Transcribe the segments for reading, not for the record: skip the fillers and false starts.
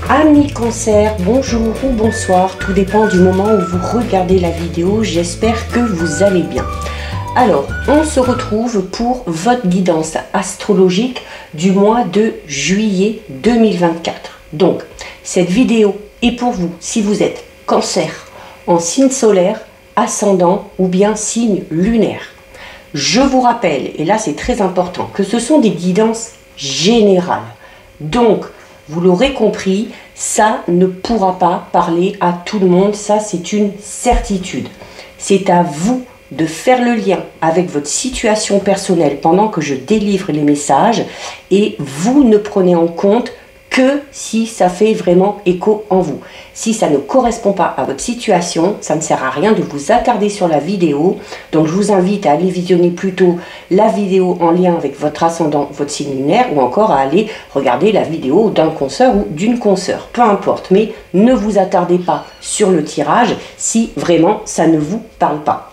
Amis cancer, bonjour ou bonsoir, tout dépend du moment où vous regardez la vidéo, j'espère que vous allez bien. Alors, on se retrouve pour votre guidance astrologique du mois de juillet 2024. Donc, cette vidéo est pour vous si vous êtes cancer, en signe solaire, ascendant ou bien signe lunaire. Je vous rappelle, et là c'est très important, que ce sont des guidances générales. Donc, vous l'aurez compris, ça ne pourra pas parler à tout le monde, ça c'est une certitude. C'est à vous de faire le lien avec votre situation personnelle pendant que je délivre les messages et vous ne prenez en compte que si ça fait vraiment écho en vous. Si ça ne correspond pas à votre situation, ça ne sert à rien de vous attarder sur la vidéo. Donc je vous invite à aller visionner plutôt la vidéo en lien avec votre ascendant, votre signe lunaire, ou encore à aller regarder la vidéo d'un consoeur ou d'une consoeur, peu importe. Mais ne vous attardez pas sur le tirage si vraiment ça ne vous parle pas.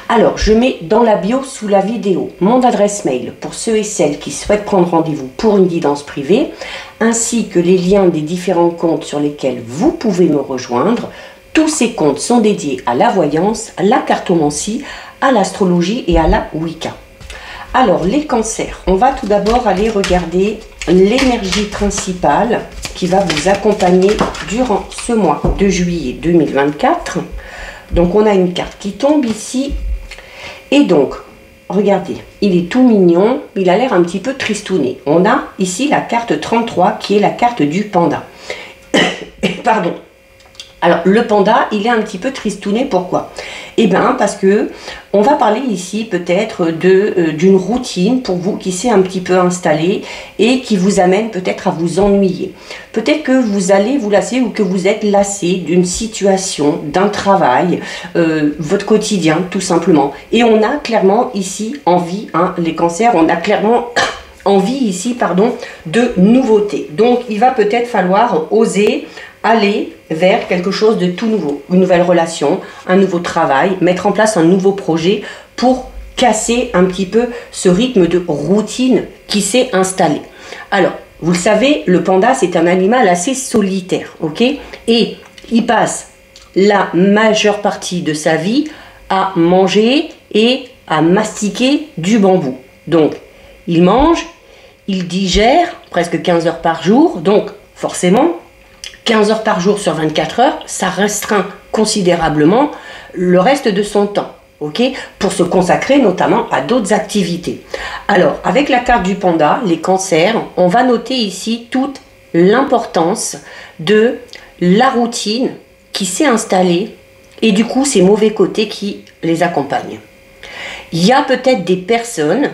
Alors, je mets dans la bio sous la vidéo mon adresse mail pour ceux et celles qui souhaitent prendre rendez-vous pour une guidance privée, ainsi que les liens des différents comptes sur lesquels vous pouvez me rejoindre. Tous ces comptes sont dédiés à la voyance, à la cartomancie, à l'astrologie et à la Wicca. Alors, les cancers, on va tout d'abord aller regarder l'énergie principale qui va vous accompagner durant ce mois de juillet 2024. Donc, on a une carte qui tombe ici. Et donc, regardez, il est tout mignon, il a l'air un petit peu tristouné. On a ici la carte 33 qui est la carte du panda. Pardon. Alors, le panda, il est un petit peu tristouné, pourquoi? Eh bien, parce que on va parler ici peut-être d'une routine pour vous qui s'est un petit peu installée et qui vous amène peut-être à vous ennuyer. Peut-être que vous allez vous lasser ou que vous êtes lassé d'une situation, d'un travail, votre quotidien tout simplement. Et on a clairement ici envie, les cancers, on a clairement envie ici, de nouveautés. Donc, il va peut-être falloir oser aller vers quelque chose de tout nouveau, une nouvelle relation, un nouveau travail, mettre en place un nouveau projet pour casser un petit peu ce rythme de routine qui s'est installé. Alors, vous le savez, le panda, c'est un animal assez solitaire, ok? Et il passe la majeure partie de sa vie à manger et à mastiquer du bambou. Donc, il mange, il digère presque 15 heures par jour, donc forcément, 15 heures par jour sur 24 heures, ça restreint considérablement le reste de son temps, ok, pour se consacrer notamment à d'autres activités. Alors, avec la carte du panda, les cancers, on va noter ici toute l'importance de la routine qui s'est installée et du coup, ces mauvais côtés qui les accompagnent. Il y a peut-être des personnes,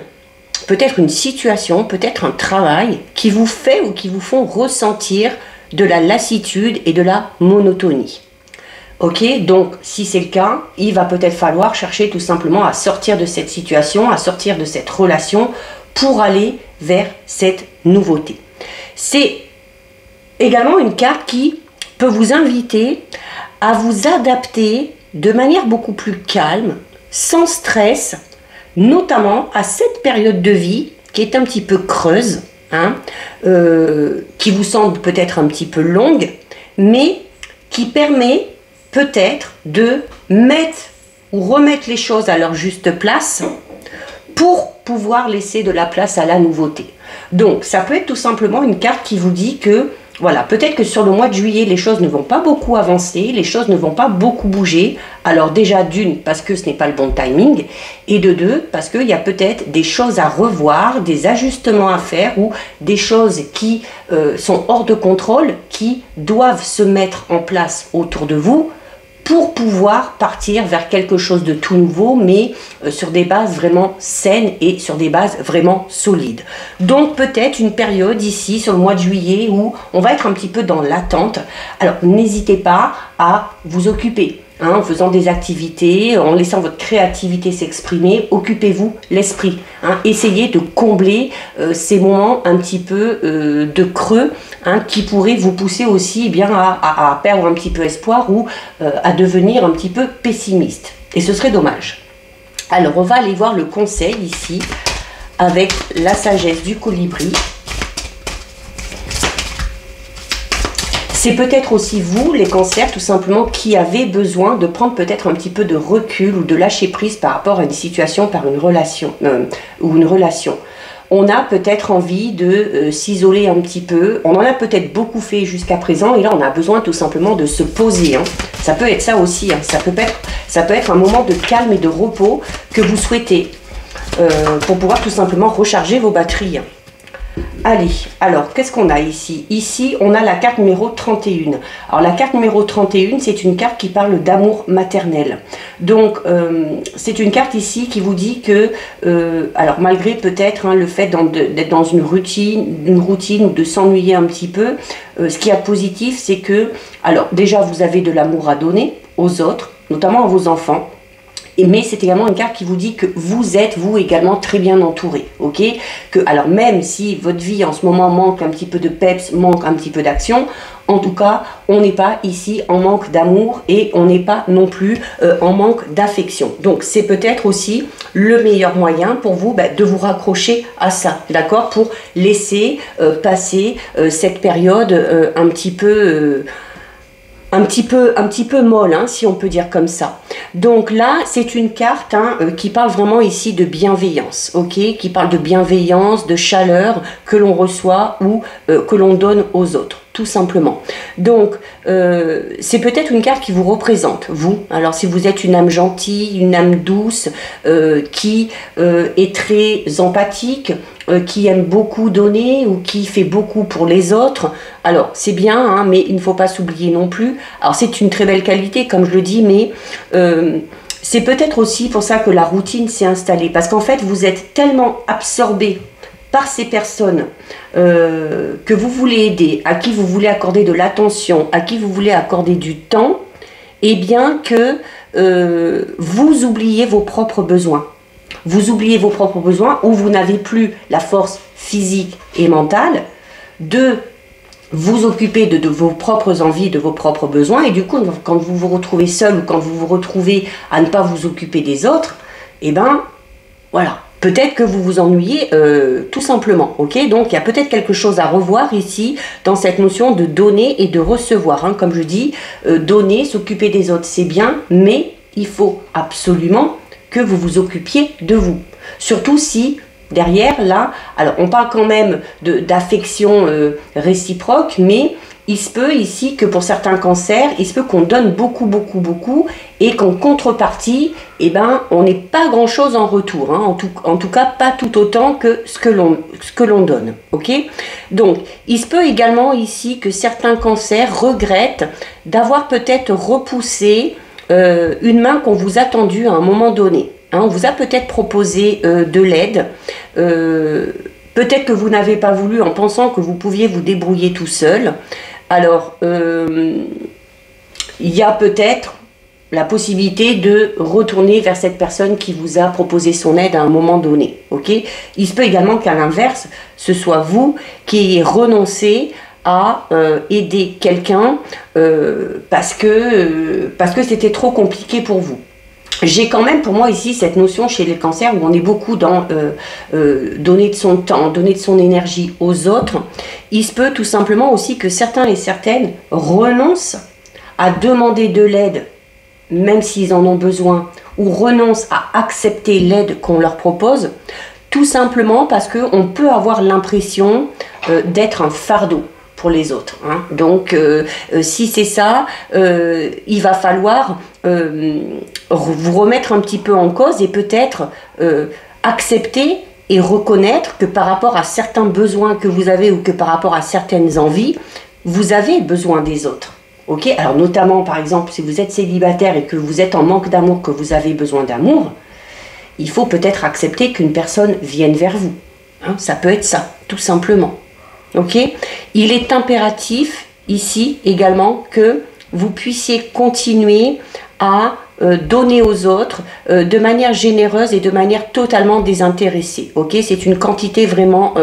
peut-être une situation, peut-être un travail qui vous fait ou qui vous font ressentir de la lassitude et de la monotonie. Ok, donc si c'est le cas, il va peut-être falloir chercher tout simplement à sortir de cette situation, à sortir de cette relation pour aller vers cette nouveauté. C'est également une carte qui peut vous inviter à vous adapter de manière beaucoup plus calme, sans stress, notamment à cette période de vie qui est un petit peu creuse, qui vous semble peut-être un petit peu longue, mais qui permet peut-être de mettre ou remettre les choses à leur juste place pour pouvoir laisser de la place à la nouveauté. Donc, ça peut être tout simplement une carte qui vous dit que, voilà, peut-être que sur le mois de juillet, les choses ne vont pas beaucoup avancer, les choses ne vont pas beaucoup bouger. Alors déjà, d'une, parce que ce n'est pas le bon timing, et de deux, parce qu'il y a peut-être des choses à revoir, des ajustements à faire, ou des choses qui sont hors de contrôle, qui doivent se mettre en place autour de vous, pour pouvoir partir vers quelque chose de tout nouveau, mais sur des bases vraiment saines et sur des bases vraiment solides. Donc peut-être une période ici, sur le mois de juillet, où on va être un petit peu dans l'attente. Alors n'hésitez pas à vous occuper, en faisant des activités, en laissant votre créativité s'exprimer, occupez-vous l'esprit. Essayez de combler ces moments un petit peu de creux qui pourraient vous pousser aussi à perdre un petit peu espoir ou à devenir un petit peu pessimiste. Et ce serait dommage. Alors on va aller voir le conseil ici avec la sagesse du colibri. C'est peut-être aussi vous, les cancers, tout simplement, qui avez besoin de prendre peut-être un petit peu de recul ou de lâcher prise par rapport à une situation, par une relation ou une relation. On a peut-être envie de s'isoler un petit peu. On en a peut-être beaucoup fait jusqu'à présent et là, on a besoin tout simplement de se poser. Hein. Ça peut être ça aussi. Hein. Ça peut être un moment de calme et de repos que vous souhaitez pour pouvoir tout simplement recharger vos batteries. Allez, alors, qu'est-ce qu'on a ici? Ici, on a la carte numéro 31. Alors, la carte numéro 31, c'est une carte qui parle d'amour maternel. Donc, c'est une carte ici qui vous dit que, alors, malgré peut-être le fait d'être dans une routine ou de s'ennuyer un petit peu, ce qui est positif, c'est que, alors, déjà, vous avez de l'amour à donner aux autres, notamment à vos enfants. Mais c'est également une carte qui vous dit que vous êtes, vous également, très bien entouré, ok? Alors même si votre vie en ce moment manque un petit peu de peps, manque un petit peu d'action, en tout cas, on n'est pas ici en manque d'amour et on n'est pas non plus en manque d'affection. Donc c'est peut-être aussi le meilleur moyen pour vous de vous raccrocher à ça, d'accord? Pour laisser passer cette période un petit peu molle, hein, si on peut dire comme ça. Donc là, c'est une carte qui parle vraiment ici de bienveillance, ok? Qui parle de bienveillance, de chaleur que l'on reçoit ou que l'on donne aux autres, tout simplement. Donc, c'est peut-être une carte qui vous représente, vous. Alors, si vous êtes une âme gentille, une âme douce, qui est très empathique, qui aime beaucoup donner ou qui fait beaucoup pour les autres, alors c'est bien, hein, mais il ne faut pas s'oublier non plus. Alors c'est une très belle qualité, comme je le dis, mais c'est peut-être aussi pour ça que la routine s'est installée, parce qu'en fait vous êtes tellement absorbé par ces personnes que vous voulez aider, à qui vous voulez accorder de l'attention, à qui vous voulez accorder du temps, et bien que vous oubliez vos propres besoins. Vous oubliez vos propres besoins ou vous n'avez plus la force physique et mentale de vous occuper de vos propres envies, de vos propres besoins. Et du coup, quand vous vous retrouvez seul ou quand vous vous retrouvez à ne pas vous occuper des autres, eh ben, voilà. Peut-être que vous vous ennuyez tout simplement, ok? Donc, il y a peut-être quelque chose à revoir ici dans cette notion de donner et de recevoir. Hein. Comme je dis, donner, s'occuper des autres, c'est bien, mais il faut absolument que vous vous occupiez de vous. Surtout si, derrière, là, alors on parle quand même d'affection réciproque, mais il se peut ici que pour certains cancers, il se peut qu'on donne beaucoup, et qu'en contrepartie, eh ben, on n'ait pas grand-chose en retour, hein, en tout cas pas tout autant que ce que l'on donne, ok? Donc, il se peut également ici que certains cancers regrettent d'avoir peut-être repoussé une main qu'on vous a tendue à un moment donné. Hein, on vous a peut-être proposé de l'aide. Peut-être que vous n'avez pas voulu en pensant que vous pouviez vous débrouiller tout seul. Alors, il y a peut-être la possibilité de retourner vers cette personne qui vous a proposé son aide à un moment donné. Okay? Il se peut également qu'à l'inverse, ce soit vous qui ayez renoncé à aider quelqu'un parce que c'était trop compliqué pour vous. J'ai quand même pour moi ici cette notion chez les cancers où on est beaucoup dans donner de son temps, donner de son énergie aux autres. Il se peut tout simplement aussi que certains et certaines renoncent à demander de l'aide même s'ils en ont besoin, ou renoncent à accepter l'aide qu'on leur propose, tout simplement parce qu'on peut avoir l'impression d'être un fardeau pour les autres. Hein. Donc, si c'est ça, il va falloir vous remettre un petit peu en cause et peut-être accepter et reconnaître que par rapport à certains besoins que vous avez ou que par rapport à certaines envies, vous avez besoin des autres. Okay, alors notamment, par exemple, si vous êtes célibataire et que vous êtes en manque d'amour, que vous avez besoin d'amour, il faut peut-être accepter qu'une personne vienne vers vous. Hein, ça peut être ça, tout simplement. Okay, il est impératif ici également que vous puissiez continuer à donner aux autres de manière généreuse et de manière totalement désintéressée. Okay, c'est une quantité vraiment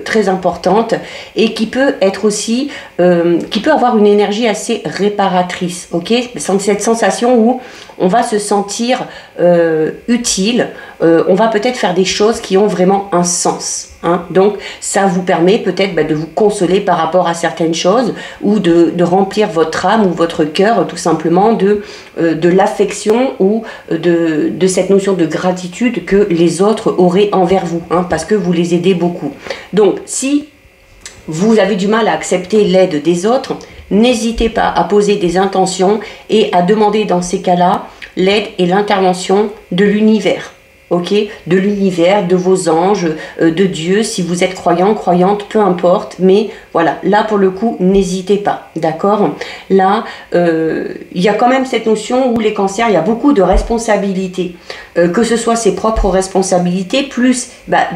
très importante et qui peut être aussi, qui peut avoir une énergie assez réparatrice. Okay, cette sensation où on va se sentir utile, on va peut-être faire des choses qui ont vraiment un sens. Hein. Donc ça vous permet peut-être de vous consoler par rapport à certaines choses ou de remplir votre âme ou votre cœur tout simplement de l'affection ou de cette notion de gratitude que les autres auraient envers vous, hein, parce que vous les aidez beaucoup. Donc si vous avez du mal à accepter l'aide des autres, n'hésitez pas à poser des intentions et à demander dans ces cas-là l'aide et l'intervention de l'univers. Ok, de l'univers, de vos anges, de Dieu, si vous êtes croyant, croyante, peu importe, mais voilà, là pour le coup, n'hésitez pas, d'accord? Là, il y a quand même cette notion où les cancers, il y a beaucoup de responsabilités, que ce soit ses propres responsabilités, plus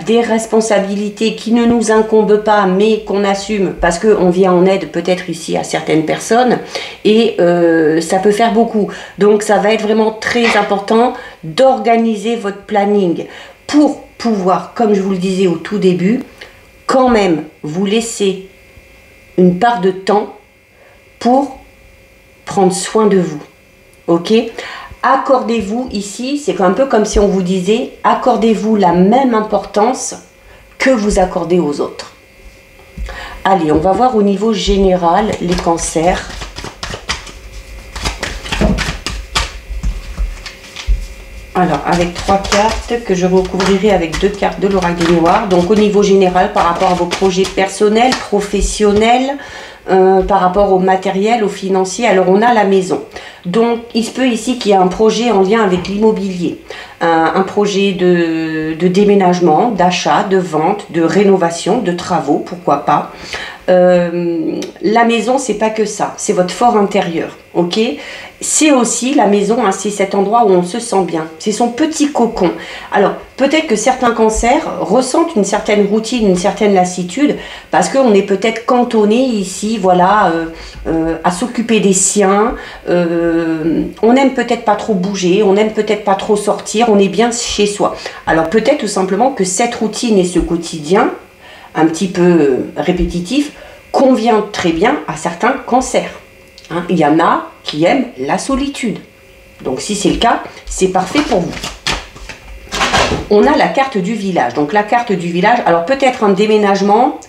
des responsabilités qui ne nous incombent pas, mais qu'on assume, parce qu'on vient en aide peut-être ici à certaines personnes, et ça peut faire beaucoup. Donc ça va être vraiment très important d'organiser votre planning pour pouvoir, comme je vous le disais au tout début, quand même vous laisser une part de temps pour prendre soin de vous. Ok? Accordez-vous ici, c'est un peu comme si on vous disait, accordez-vous la même importance que vous accordez aux autres. Allez, on va voir au niveau général les cancers. Alors, avec 3 cartes que je recouvrirai avec 2 cartes de l'oracle des Noirs. Donc, au niveau général, par rapport à vos projets personnels, professionnels, par rapport au matériel, au financier. Alors, on a la maison. Donc, il se peut ici qu'il y ait un projet en lien avec l'immobilier. Un projet de déménagement, d'achat, de vente, de rénovation, de travaux, pourquoi pas. La maison, c'est pas que ça, c'est votre fort intérieur, ok? C'est aussi la maison, hein, c'est cet endroit où on se sent bien, c'est son petit cocon. Alors, peut-être que certains cancers ressentent une certaine routine, une certaine lassitude, parce qu'on est peut-être cantonné ici, voilà, à s'occuper des siens, on n'aime peut-être pas trop bouger, on n'aime peut-être pas trop sortir, on est bien chez soi. Alors, peut-être tout simplement que cette routine et ce quotidien, un petit peu répétitif, convient très bien à certains cancers. Hein, il y en a qui aiment la solitude. Donc si c'est le cas, c'est parfait pour vous. On a la carte du village. Donc la carte du village, alors peut-être un déménagement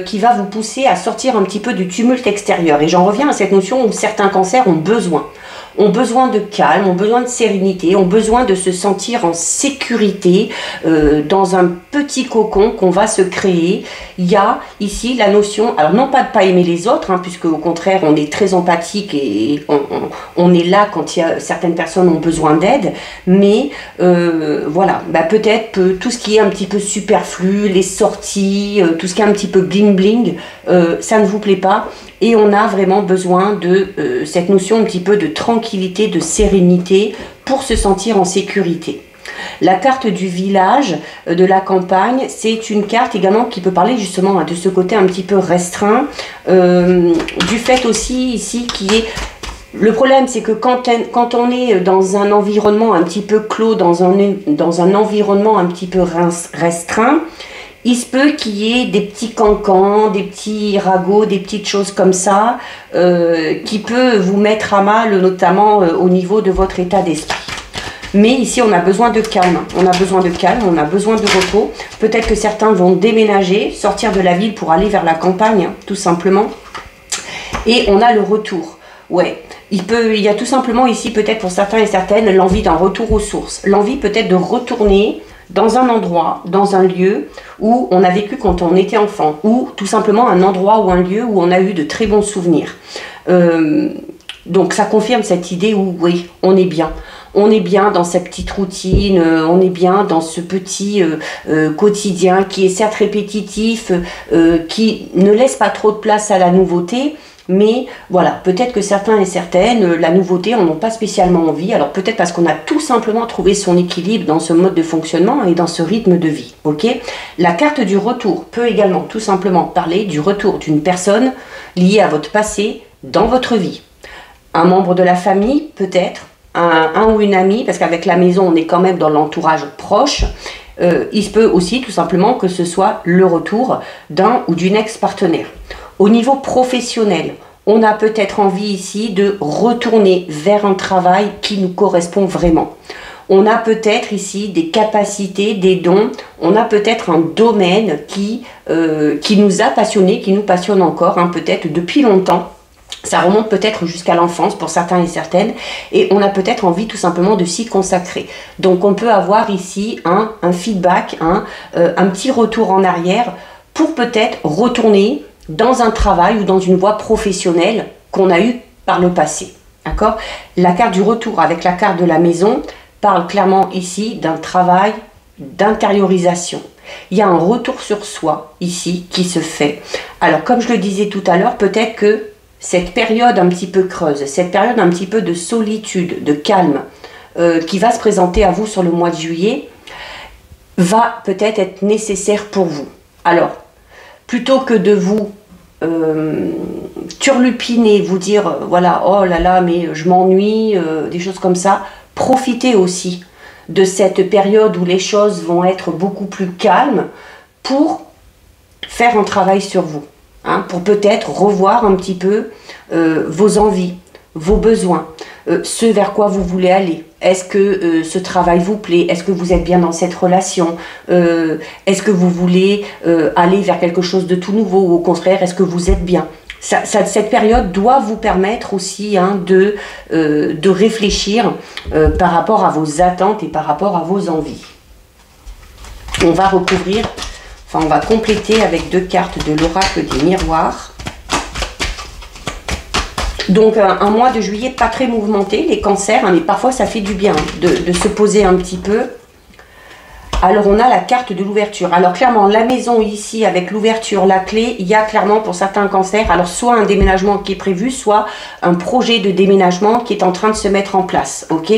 qui va vous pousser à sortir un petit peu du tumulte extérieur. Et j'en reviens à cette notion où certains cancers ont besoin de calme, ont besoin de sérénité, ont besoin de se sentir en sécurité dans un petit cocon qu'on va se créer. Il y a ici la notion, alors non pas de pas aimer les autres, hein, puisque au contraire on est très empathique et on est là quand il y a, certaines personnes ont besoin d'aide, mais voilà, peut-être tout ce qui est un petit peu superflu, les sorties, tout ce qui est un petit peu bling bling, ça ne vous plaît pas. Et on a vraiment besoin de cette notion un petit peu de tranquillité, de sérénité pour se sentir en sécurité. La carte du village, de la campagne, c'est une carte également qui peut parler justement de ce côté un petit peu restreint, du fait aussi ici qui est... Le problème, c'est que quand on est dans un environnement un petit peu clos, dans un environnement un petit peu restreint, il se peut qu'il y ait des petits cancans, des petits ragots, des petites choses comme ça qui peut vous mettre à mal, notamment au niveau de votre état d'esprit. Mais ici, on a besoin de calme. On a besoin de calme, on a besoin de repos. Peut-être que certains vont déménager, sortir de la ville pour aller vers la campagne, hein, tout simplement. Et on a le retour. Ouais, il y a tout simplement ici, peut-être pour certains et certaines, l'envie d'un retour aux sources. L'envie peut-être de retourner dans un endroit, dans un lieu où on a vécu quand on était enfant, ou tout simplement un endroit ou un lieu où on a eu de très bons souvenirs. Donc ça confirme cette idée où oui, on est bien. On est bien dans cette petite routine, on est bien dans ce petit quotidien qui est certes répétitif, qui ne laisse pas trop de place à la nouveauté. Mais voilà, peut-être que certains et certaines, la nouveauté, en ont pas spécialement envie. Alors peut-être parce qu'on a tout simplement trouvé son équilibre dans ce mode de fonctionnement et dans ce rythme de vie. Ok ? La carte du retour peut également tout simplement parler du retour d'une personne liée à votre passé dans votre vie. Un membre de la famille, peut-être, un ou une amie, parce qu'avec la maison, on est quand même dans l'entourage proche. Il se peut aussi tout simplement que ce soit le retour d'un ou d'une ex-partenaire. Au niveau professionnel, on a peut-être envie ici de retourner vers un travail qui nous correspond vraiment. On a peut-être ici des capacités, des dons. On a peut-être un domaine qui nous a passionnés, qui nous passionne encore, hein, peut-être depuis longtemps. Ça remonte peut-être jusqu'à l'enfance pour certains et certaines. Et on a peut-être envie tout simplement de s'y consacrer. Donc on peut avoir ici un feedback, un petit retour en arrière pour peut-être retourner dans un travail ou dans une voie professionnelle qu'on a eue par le passé. D'accord? La carte du retour avec la carte de la maison parle clairement ici d'un travail d'intériorisation. Il y a un retour sur soi ici qui se fait. Alors comme je le disais tout à l'heure, peut-être que cette période un petit peu creuse, cette période un petit peu de solitude, de calme qui va se présenter à vous sur le mois de juillet va peut-être être nécessaire pour vous. Alors, plutôt que de vous turlupiner, vous dire voilà, oh là là, mais je m'ennuie, des choses comme ça, profitez aussi de cette période où les choses vont être beaucoup plus calmes pour faire un travail sur vous, hein, pour peut-être revoir un petit peu vos envies, vos besoins, ce vers quoi vous voulez aller. Est-ce que ce travail vous plaît? Est-ce que vous êtes bien dans cette relation? Est-ce que vous voulez aller vers quelque chose de tout nouveau? Ou au contraire, est-ce que vous êtes bien? Cette période doit vous permettre aussi, hein, de réfléchir par rapport à vos attentes et par rapport à vos envies. On va recouvrir, enfin on va compléter avec 2 cartes de l'oracle des miroirs. Donc un mois de juillet pas très mouvementé, les cancers, hein, mais parfois ça fait du bien de se poser un petit peu. Alors on a la carte de l'ouverture. Alors clairement la maison ici avec l'ouverture, la clé, il y a clairement pour certains cancers, alors soit un déménagement qui est prévu, soit un projet de déménagement qui est en train de se mettre en place. Ok.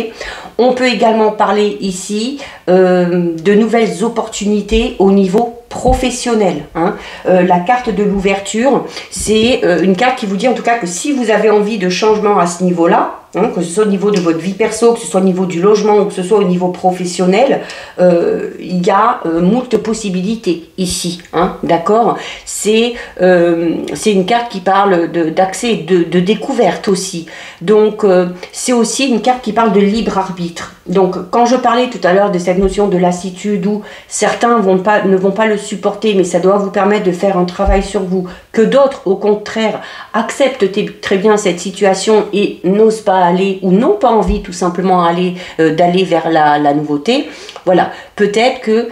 On peut également parler ici de nouvelles opportunités au niveau professionnel, hein. La carte de l'ouverture, c'est une carte qui vous dit en tout cas que si vous avez envie de changement à ce niveau-là, hein, que ce soit au niveau de votre vie perso, que ce soit au niveau du logement ou que ce soit au niveau professionnel, il y a moult possibilités ici, hein, d'accord? C'est une carte qui parle d'accès, de découverte aussi. Donc c'est aussi une carte qui parle de libre arbitre. Donc quand je parlais tout à l'heure de cette notion de lassitude où certains ne vont pas le supporter, mais ça doit vous permettre de faire un travail sur vous, que d'autres au contraire acceptent très bien cette situation et n'osent pas aller ou n'ont pas envie tout simplement d'aller vers la nouveauté. Voilà, peut-être que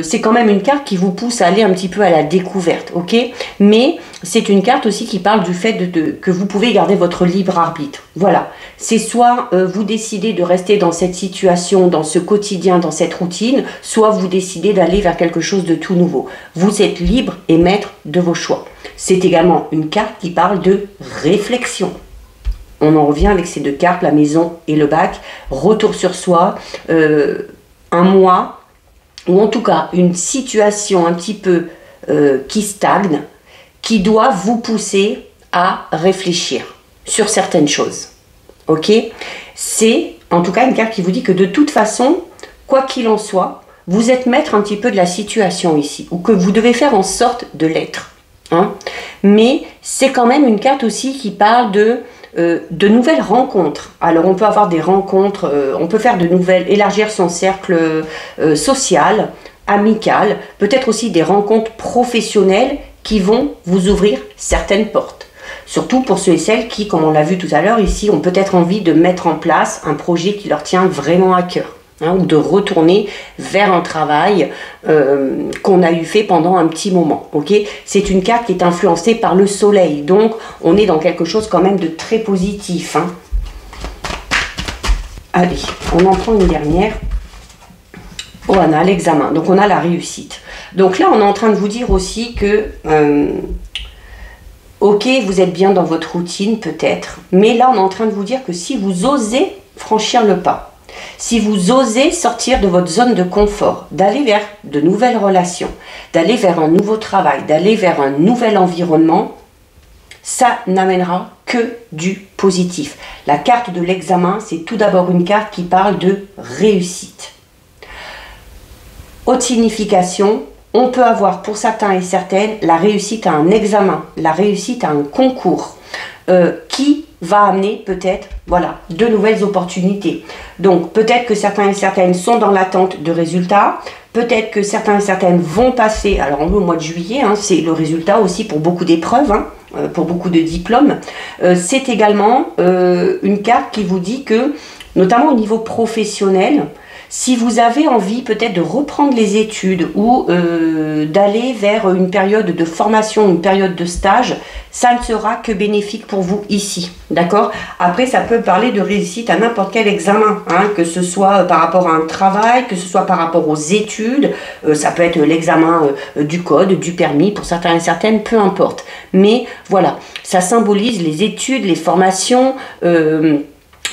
c'est quand même une carte qui vous pousse à aller un petit peu à la découverte, ok? Mais c'est une carte aussi qui parle du fait que vous pouvez garder votre libre arbitre. Voilà, c'est soit vous décidez de rester dans cette situation, dans ce quotidien, dans cette routine, soit vous décidez d'aller vers quelque chose de tout nouveau. Vous êtes libre et maître de vos choix. C'est également une carte qui parle de réflexion. On en revient avec ces 2 cartes, la maison et le bac. Retour sur soi, un mois, ou en tout cas une situation un petit peu qui stagne, qui doit vous pousser à réfléchir sur certaines choses. Ok? C'est en tout cas une carte qui vous dit que de toute façon, quoi qu'il en soit, vous êtes maître un petit peu de la situation ici, ou que vous devez faire en sorte de l'être. Hein? Mais c'est quand même une carte aussi qui parle de nouvelles rencontres. Alors on peut avoir des rencontres, on peut faire élargir son cercle social, amical, peut-être aussi des rencontres professionnelles qui vont vous ouvrir certaines portes. Surtout pour ceux et celles qui, comme on l'a vu tout à l'heure ici, ont peut-être envie de mettre en place un projet qui leur tient vraiment à cœur. Hein, ou de retourner vers un travail qu'on a eu fait pendant un petit moment. Okay, c'est une carte qui est influencée par le soleil, donc on est dans quelque chose quand même de très positif. Hein. Allez, on en prend une dernière. Oh, on a l'examen, donc on a la réussite. Donc là, on est en train de vous dire aussi que ok, vous êtes bien dans votre routine peut-être, mais là, on est en train de vous dire que si vous osez franchir le pas, si vous osez sortir de votre zone de confort, d'aller vers de nouvelles relations, d'aller vers un nouveau travail, d'aller vers un nouvel environnement, ça n'amènera que du positif. La carte de l'examen, c'est tout d'abord une carte qui parle de réussite. Haute signification, on peut avoir pour certains et certaines la réussite à un examen, la réussite à un concours qui va amener peut-être, voilà, de nouvelles opportunités. Donc, peut-être que certains et certaines sont dans l'attente de résultats. Peut-être que certains et certaines vont passer, alors au mois de juillet, hein, c'est le résultat aussi pour beaucoup d'épreuves, hein, pour beaucoup de diplômes. C'est également une carte qui vous dit que, notamment au niveau professionnel, si vous avez envie peut-être de reprendre les études ou d'aller vers une période de formation, une période de stage, ça ne sera que bénéfique pour vous ici, d'accord? Après, ça peut parler de réussite à n'importe quel examen, hein, que ce soit par rapport à un travail, que ce soit par rapport aux études, ça peut être l'examen du code, du permis, pour certains et certaines, peu importe. Mais voilà, ça symbolise les études, les formations,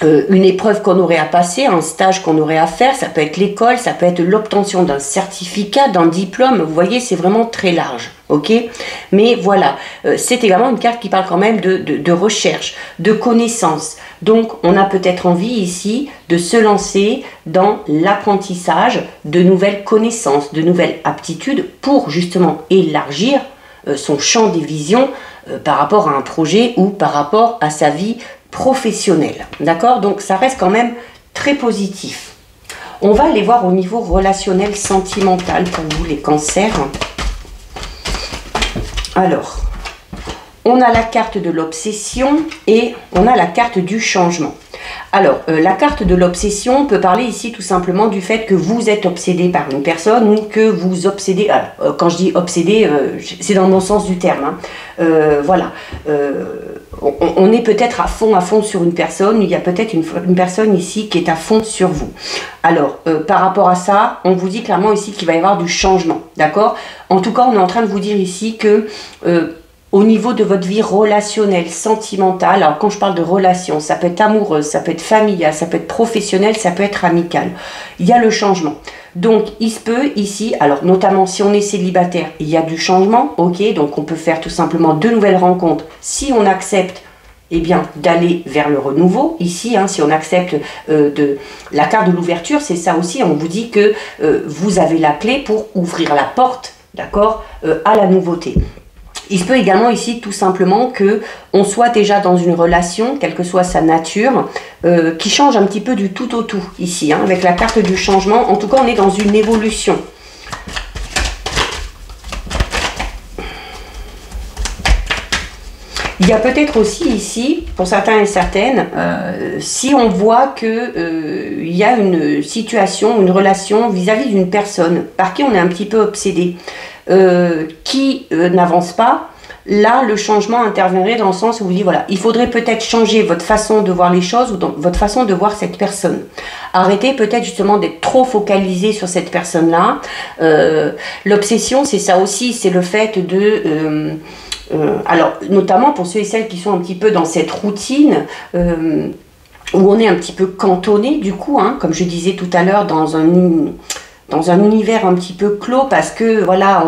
une épreuve qu'on aurait à passer, un stage qu'on aurait à faire, ça peut être l'école, ça peut être l'obtention d'un certificat, d'un diplôme, vous voyez, c'est vraiment très large, ok? Mais voilà, c'est également une carte qui parle quand même de recherche, de connaissance. Donc, on a peut-être envie ici de se lancer dans l'apprentissage de nouvelles connaissances, de nouvelles aptitudes pour justement élargir son champ des visions par rapport à un projet ou par rapport à sa vie professionnel, d'accord? Donc ça reste quand même très positif. On va aller voir au niveau relationnel sentimental pour vous les cancers. Alors, on a la carte de l'obsession et on a la carte du changement. Alors, la carte de l'obsession peut parler ici tout simplement du fait que vous êtes obsédé par une personne ou que vous obsédez, quand je dis obsédé, c'est dans mon sens du terme, hein. Voilà, on est peut-être à fond sur une personne, il y a peut-être une personne ici qui est à fond sur vous. Alors, par rapport à ça, on vous dit clairement ici qu'il va y avoir du changement, d'accord? En tout cas, on est en train de vous dire ici que au niveau de votre vie relationnelle, sentimentale, alors quand je parle de relation, ça peut être amoureuse, ça peut être familiale, ça peut être professionnel, ça peut être amical. Il y a le changement. Donc, il se peut ici, alors notamment si on est célibataire, il y a du changement, ok, donc on peut faire tout simplement de nouvelles rencontres. Si on accepte, eh bien, d'aller vers le renouveau, ici, hein, si on accepte la carte de l'ouverture, c'est ça aussi, on vous dit que vous avez la clé pour ouvrir la porte, d'accord, à la nouveauté. Il se peut également ici tout simplement que on soit déjà dans une relation, quelle que soit sa nature, qui change un petit peu du tout au tout ici, hein, avec la carte du changement. En tout cas, on est dans une évolution. Il y a peut-être aussi ici, pour certains et certaines, si on voit que il y a une situation, une relation vis-à-vis d'une personne par qui on est un petit peu obsédé, qui n'avance pas, là le changement interviendrait dans le sens où vous dites voilà, il faudrait peut-être changer votre façon de voir les choses ou votre façon de voir cette personne. Arrêtez peut-être justement d'être trop focalisé sur cette personne-là. L'obsession, c'est ça aussi, c'est le fait de... alors, notamment pour ceux et celles qui sont un petit peu dans cette routine, où on est un petit peu cantonné du coup, hein, comme je disais tout à l'heure, dans un univers un petit peu clos parce que voilà,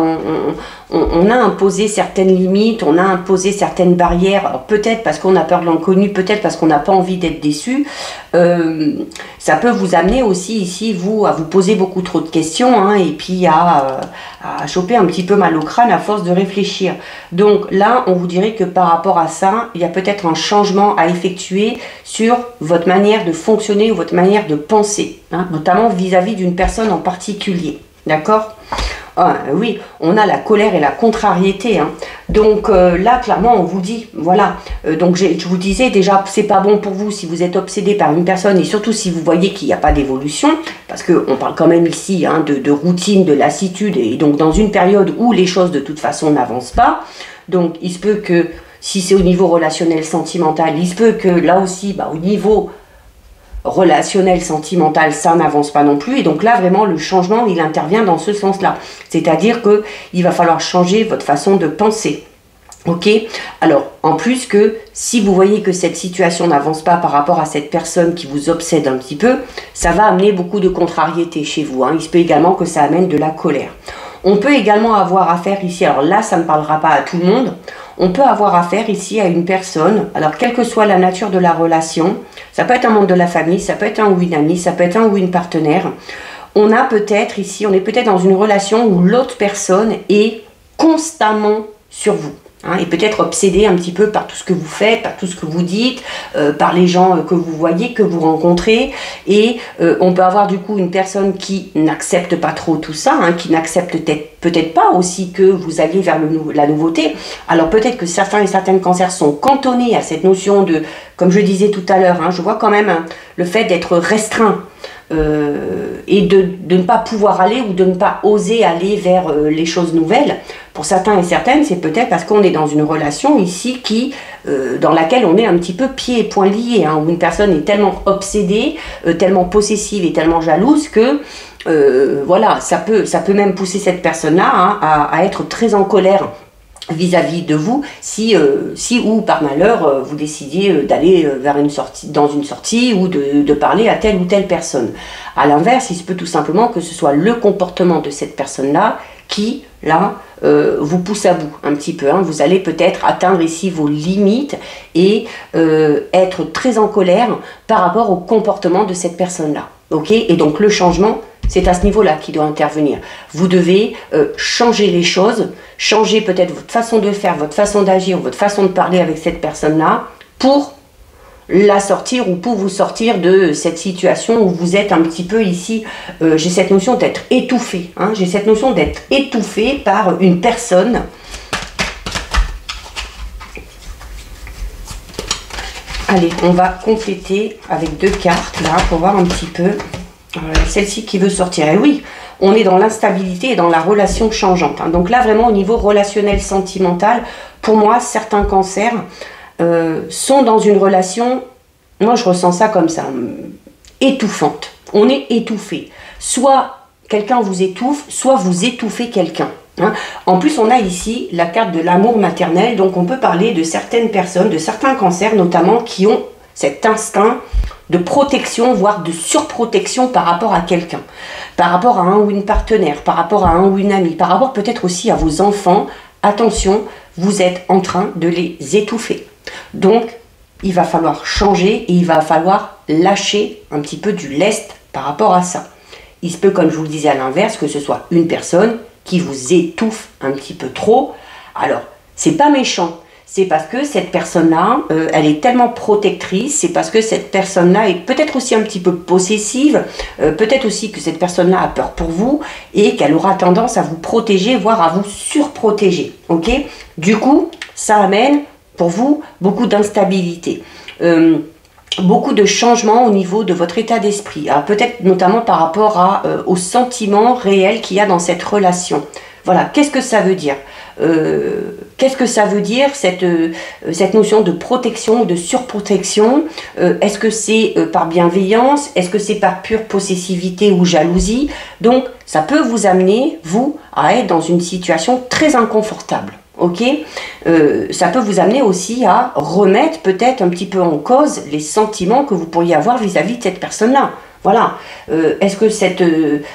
on a imposé certaines limites, on a imposé certaines barrières, peut-être parce qu'on a peur de l'inconnu, peut-être parce qu'on n'a pas envie d'être déçu. Ça peut vous amener aussi ici, vous, à vous poser beaucoup trop de questions, hein, et puis à choper un petit peu mal au crâne à force de réfléchir. Donc là, on vous dirait que par rapport à ça, il y a peut-être un changement à effectuer sur votre manière de fonctionner ou votre manière de penser, hein, notamment vis-à-vis d'une personne en particulier. D'accord ? Ah, oui, on a la colère et la contrariété, hein. Donc là, clairement, on vous dit, voilà, donc je vous disais déjà, c'est pas bon pour vous si vous êtes obsédé par une personne et surtout si vous voyez qu'il n'y a pas d'évolution, parce qu'on parle quand même ici, hein, de routine, de lassitude, et donc dans une période où les choses de toute façon n'avancent pas. Donc il se peut que, si c'est au niveau relationnel, sentimental, il se peut que là aussi, bah, au niveau relationnel, sentimental, ça n'avance pas non plus. Et donc là, vraiment, le changement, il intervient dans ce sens-là. C'est-à-dire qu'il va falloir changer votre façon de penser. Ok? Alors, en plus que, si vous voyez que cette situation n'avance pas par rapport à cette personne qui vous obsède un petit peu, ça va amener beaucoup de contrariété chez vous, hein. Il se peut également que ça amène de la colère. On peut également avoir affaire ici, alors là, ça ne parlera pas à tout le monde, on peut avoir affaire ici à une personne, alors quelle que soit la nature de la relation, ça peut être un membre de la famille, ça peut être un ou une amie, ça peut être un ou une partenaire. On a peut-être ici, on est peut-être dans une relation où l'autre personne est constamment sur vous. Hein, et peut-être obsédé un petit peu par tout ce que vous faites, par tout ce que vous dites, par les gens que vous voyez, que vous rencontrez. Et on peut avoir du coup une personne qui n'accepte pas trop tout ça, hein, qui n'accepte peut-être pas aussi que vous alliez vers la nouveauté. Alors peut-être que certains et certaines cancers sont cantonnés à cette notion de, comme je disais tout à l'heure, hein, je vois quand même hein, le fait d'être restreint. Et de ne pas pouvoir aller ou de ne pas oser aller vers les choses nouvelles. Pour certains et certaines, c'est peut-être parce qu'on est dans une relation ici dans laquelle on est un petit peu pieds et poings liés, hein, où une personne est tellement obsédée, tellement possessive et tellement jalouse que voilà, ça peut même pousser cette personne-là hein, à être très en colère vis-à-vis de vous, si ou par malheur vous décidiez d'aller vers dans une sortie ou de parler à telle ou telle personne. À l'inverse, il se peut tout simplement que ce soit le comportement de cette personne-là qui, là, vous pousse à bout un petit peu. Hein. Vous allez peut-être atteindre ici vos limites et être très en colère par rapport au comportement de cette personne-là. Ok ? Et donc le changement, c'est à ce niveau-là qu'il doit intervenir. Vous devez changer les choses, changer peut-être votre façon de faire, votre façon d'agir, votre façon de parler avec cette personne-là pour la sortir ou pour vous sortir de cette situation où vous êtes un petit peu ici. J'ai cette notion d'être étouffé. Hein, j'ai cette notion d'être étouffé par une personne. Allez, on va compléter avec 2 cartes là pour voir un petit peu. Celle-ci qui veut sortir. Et oui, on est dans l'instabilité et dans la relation changeante. Hein. Donc là, vraiment, au niveau relationnel, sentimental, pour moi, certains cancers sont dans une relation, moi je ressens ça comme ça, étouffante. On est étouffé. Soit quelqu'un vous étouffe, soit vous étouffez quelqu'un. Hein. En plus, on a ici la carte de l'amour maternel. Donc on peut parler de certaines personnes, de certains cancers notamment, qui ont cet instinct de protection, voire de surprotection par rapport à quelqu'un, par rapport à un ou une partenaire, par rapport à un ou une amie, par rapport peut-être aussi à vos enfants. Attention, vous êtes en train de les étouffer. Donc, il va falloir changer et il va falloir lâcher un petit peu du lest par rapport à ça. Il se peut, comme je vous le disais à l'inverse, que ce soit une personne qui vous étouffe un petit peu trop. Alors, c'est pas méchant. C'est parce que cette personne-là, elle est tellement protectrice, c'est parce que cette personne-là est peut-être aussi un petit peu possessive, peut-être aussi que cette personne-là a peur pour vous et qu'elle aura tendance à vous protéger, voire à vous surprotéger. Ok ? Du coup, ça amène pour vous beaucoup d'instabilité. Beaucoup de changements au niveau de votre état d'esprit. Peut-être notamment par rapport aux sentiments réels qu'il y a dans cette relation. Voilà, qu'est-ce que ça veut dire ? Qu'est-ce que ça veut dire cette notion de protection ou de surprotection? Est-ce que c'est par bienveillance? Est-ce que c'est par pure possessivité ou jalousie? Donc ça peut vous amener, vous, à être dans une situation très inconfortable. Ok, ça peut vous amener aussi à remettre peut-être un petit peu en cause les sentiments que vous pourriez avoir vis-à-vis de cette personne-là. Voilà, est-ce que cette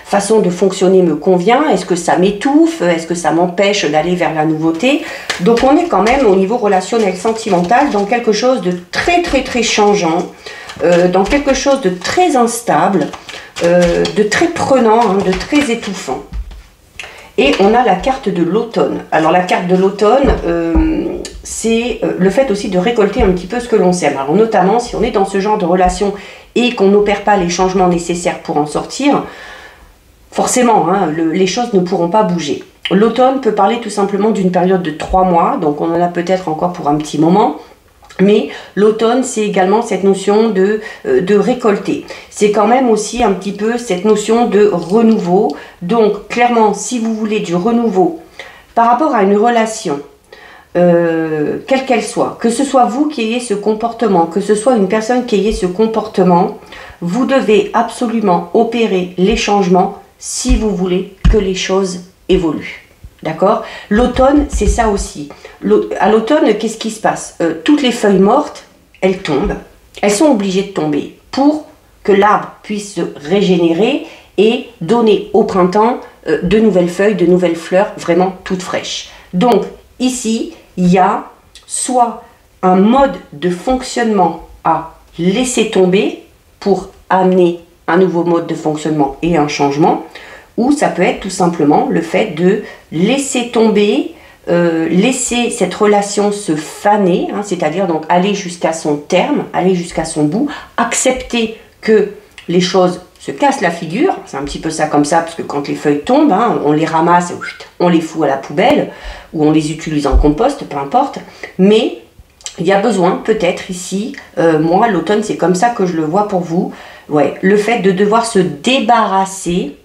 façon de fonctionner me convient? Est-ce que ça m'étouffe? Est-ce que ça m'empêche d'aller vers la nouveauté? Donc on est quand même au niveau relationnel sentimental dans quelque chose de très changeant, dans quelque chose de très instable, de très prenant, hein, de très étouffant. Et on a la carte de l'automne. Alors la carte de l'automne, c'est le fait aussi de récolter un petit peu ce que l'on sème. Alors notamment si on est dans ce genre de relation et qu'on n'opère pas les changements nécessaires pour en sortir, forcément, hein, les choses ne pourront pas bouger. L'automne peut parler tout simplement d'une période de 3 mois, donc on en a peut-être encore pour un petit moment. Mais l'automne, c'est également cette notion de récolter. C'est quand même aussi un petit peu cette notion de renouveau. Donc, clairement, si vous voulez du renouveau par rapport à une relation, quelle qu'elle soit, que ce soit vous qui ayez ce comportement, que ce soit une personne qui ait ce comportement, vous devez absolument opérer les changements si vous voulez que les choses évoluent. D'accord? L'automne, c'est ça aussi. À l'automne, qu'est-ce qui se passe? Toutes les feuilles mortes, elles tombent. Elles sont obligées de tomber pour que l'arbre puisse se régénérer et donner au printemps de nouvelles feuilles, de nouvelles fleurs vraiment toutes fraîches. Donc, ici, il y a soit un mode de fonctionnement à laisser tomber pour amener un nouveau mode de fonctionnement et un changement, ou ça peut être tout simplement le fait de laisser tomber laisser cette relation se faner, hein, c'est-à-dire donc aller jusqu'à son terme, aller jusqu'à son bout, accepter que les choses se cassent la figure, c'est un petit peu ça comme ça, parce que quand les feuilles tombent, hein, on les ramasse, on les fout à la poubelle, ou on les utilise en compost, peu importe, mais il y a besoin peut-être ici, moi l'automne c'est comme ça que je le vois pour vous, ouais, le fait de devoir se débarrasser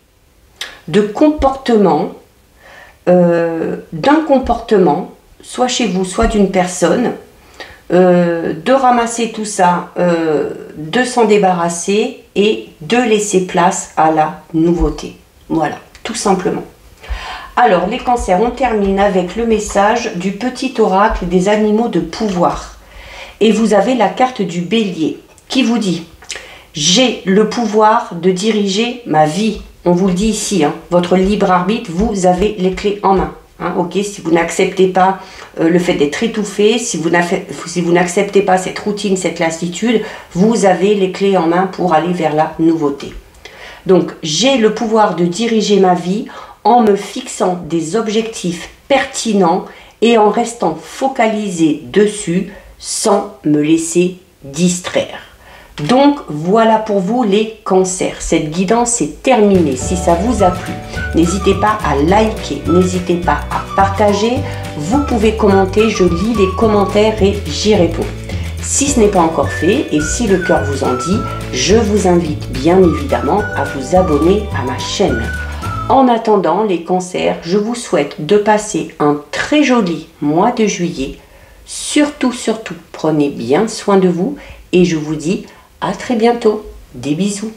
de comportements, d'un comportement, soit chez vous, soit d'une personne, de ramasser tout ça, de s'en débarrasser et de laisser place à la nouveauté. Voilà, tout simplement. Alors, les cancers, on termine avec le message du petit oracle des animaux de pouvoir. Et vous avez la carte du bélier qui vous dit « J'ai le pouvoir de diriger ma vie ». On vous le dit ici, hein, votre libre arbitre, vous avez les clés en main. Hein, ok, si vous n'acceptez pas le fait d'être étouffé, si vous n'acceptez pas cette routine, cette lassitude, vous avez les clés en main pour aller vers la nouveauté. Donc, j'ai le pouvoir de diriger ma vie en me fixant des objectifs pertinents et en restant focalisé dessus sans me laisser distraire. Donc voilà pour vous les cancers, cette guidance est terminée. Si ça vous a plu, n'hésitez pas à liker, n'hésitez pas à partager, vous pouvez commenter, je lis les commentaires et j'y réponds. Si ce n'est pas encore fait et si le cœur vous en dit, je vous invite bien évidemment à vous abonner à ma chaîne. En attendant les cancers, je vous souhaite de passer un très joli mois de juillet. Surtout, prenez bien soin de vous et je vous dis à très bientôt. Des bisous.